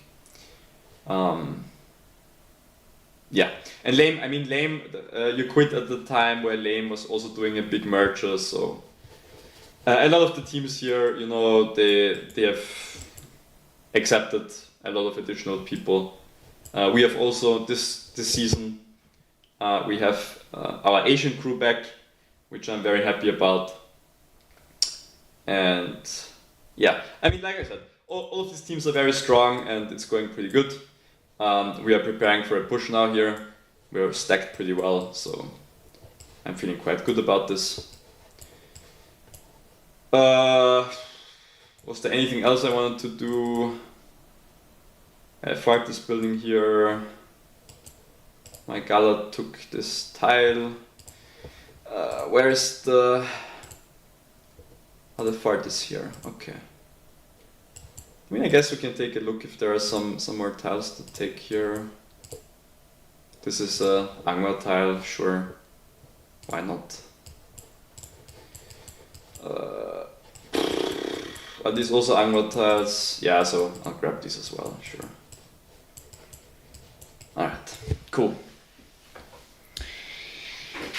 Yeah, and Lame. I mean Lame. You quit at the time where Lame was also doing a big merger, so a lot of the teams here, you know, they have accepted a lot of additional people. We have also this season we have our Asian crew back, which I'm very happy about. And yeah, I mean, like I said, all of these teams are very strong and it's going pretty good. We are preparing for a push now here. We're stacked pretty well, so I'm feeling quite good about this. Was there anything else I wanted to do? I fired this building here. My Gala took this tile. Where is the... Oh, the fart is here. Okay. I mean, I guess we can take a look if there are some more tiles to take here. This is a Angmar tile, sure. Why not? Are these also Angmar tiles? Yeah, so I'll grab these as well, sure. Alright, cool.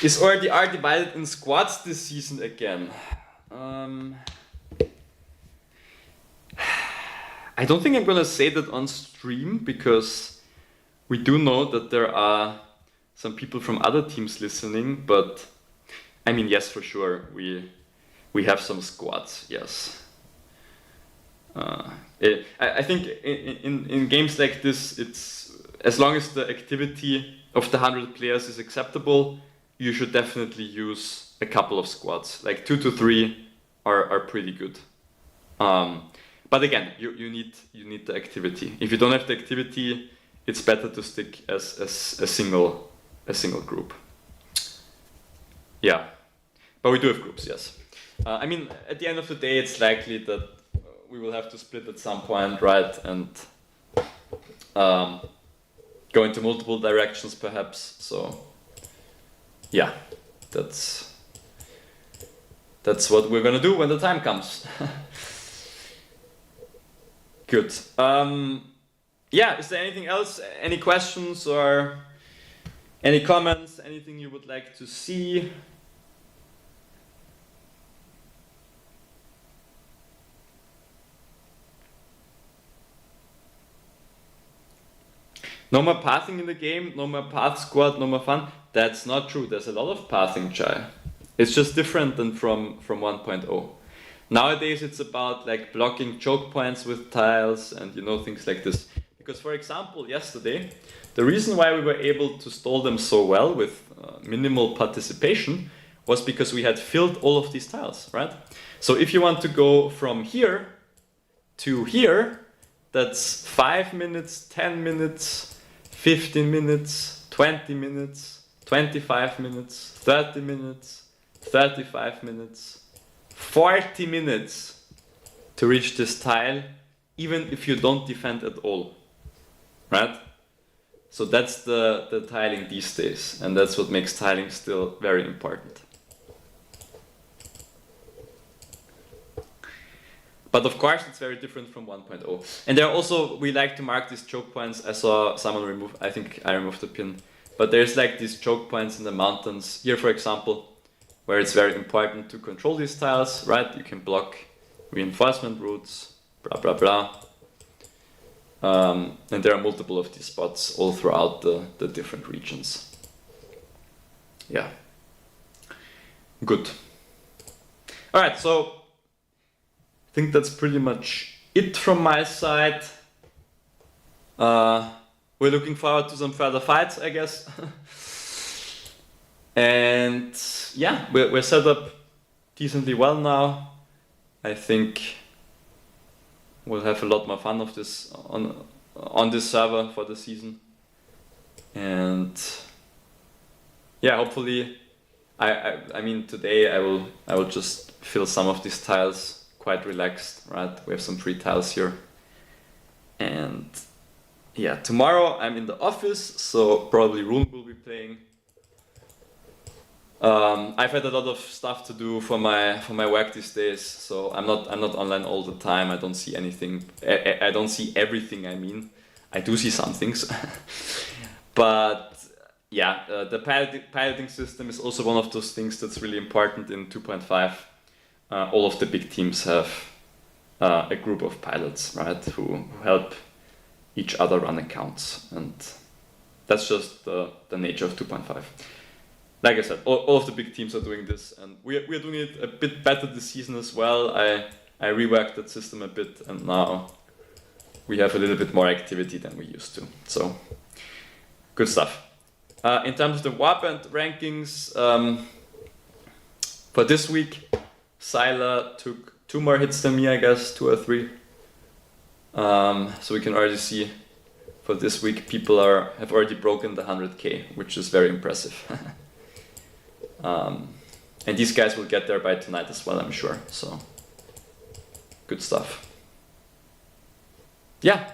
Is RDR divided in squads this season again? I don't think I'm gonna say that on stream, because we do know that there are some people from other teams listening, but I mean, yes, for sure, we have some squads, yes. I think in games like this, it's as long as the activity of the 100 players is acceptable, you should definitely use a couple of squads. Like 2 to 3 are pretty good. But again, you need the activity. If you don't have the activity, it's better to stick as a single group. Yeah, but we do have groups, yes. I mean, at the end of the day, it's likely that we will have to split at some point, right? And go into multiple directions, perhaps. So, yeah, that's what we're gonna do when the time comes. Good. Yeah, is there anything else? Any questions or any comments? Anything you would like to see? No more pathing in the game, no more path squad, no more fun. That's not true. There's a lot of pathing, Chai. It's just different than from 1.0. Nowadays it's about like blocking choke points with tiles and you know, things like this. Because for example, yesterday, the reason why we were able to stall them so well with minimal participation was because we had filled all of these tiles, right? So if you want to go from here to here, that's 5 minutes, 10 minutes, 15 minutes, 20 minutes, 25 minutes, 30 minutes, 35 minutes, 40 minutes to reach this tile, even if you don't defend at all, right? So that's the tiling these days, and that's what makes tiling still very important. But of course, it's very different from 1.0. And there are also, we like to mark these choke points. I saw someone remove, I think I removed the pin. But there's like these choke points in the mountains. Here, for example, where it's very important to control these tiles, right? You can block reinforcement routes, blah, blah, blah. And there are multiple of these spots all throughout the different regions. Yeah. Good. All right, so I think that's pretty much it from my side. We're looking forward to some further fights, I guess. And yeah, we're set up decently well now. I think we'll have a lot more fun of this on this server for the season. And yeah, hopefully, I mean today I will just fill some of these tiles, quite relaxed, right? We have some free tiles here. And yeah, tomorrow I'm in the office, so probably Rune will be playing. I've had a lot of stuff to do for my work these days, so I'm not online all the time. I don't see anything. I don't see everything. I mean, I do see some things, but yeah, the piloting system is also one of those things that's really important in 2.5. All of the big teams have a group of pilots, right, who help each other run accounts, and that's just the nature of 2.5. Like I said, all of the big teams are doing this, and we're doing it a bit better this season as well. I reworked that system a bit, and now we have a little bit more activity than we used to. So, good stuff. In terms of the Warband rankings, for this week, Sylar took 2 more hits than me, I guess, 2 or 3. So we can already see for this week people have already broken the 100k, which is very impressive. And these guys will get there by tonight as well, I'm sure. So, good stuff. Yeah.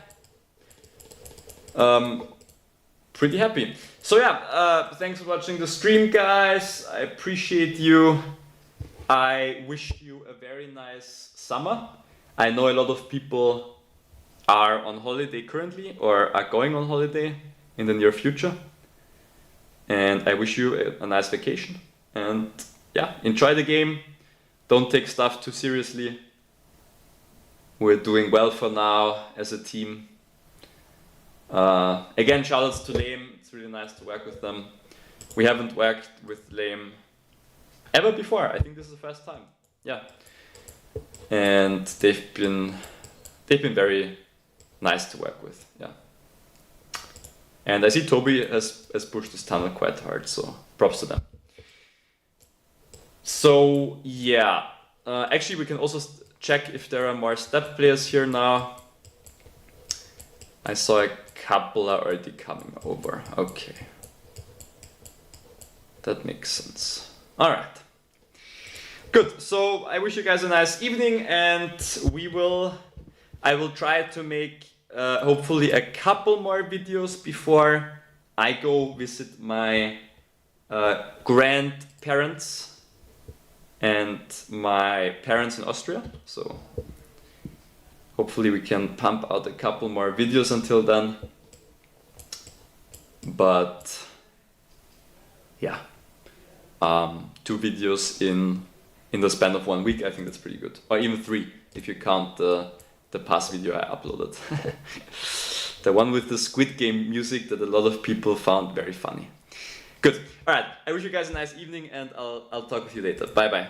Pretty happy. So yeah, thanks for watching the stream, guys. I appreciate you. I wish you a very nice summer. I know a lot of people are on holiday currently or are going on holiday in the near future. And I wish you a nice vacation. And yeah, enjoy the game. Don't take stuff too seriously. We're doing well for now as a team. Again, shoutouts to Lame. It's really nice to work with them. We haven't worked with Lame ever before. I think this is the first time. Yeah. And they've been very nice to work with. Yeah. And I see Toby has pushed this tunnel quite hard, so props to them. So yeah, actually we can also check if there are more step players here now. I saw a couple are already coming over. Okay, that makes sense. All right, good. So I wish you guys a nice evening, and I will try to make hopefully a couple more videos before I go visit my grandparents and my parents in Austria. So hopefully we can pump out a couple more videos until then. But yeah, 2 videos in the span of 1 week, I think that's pretty good. Or even 3 if you count the past video I uploaded. The one with the Squid Game music that a lot of people found very funny. Good. All right. I wish you guys a nice evening, and I'll talk with you later. Bye bye.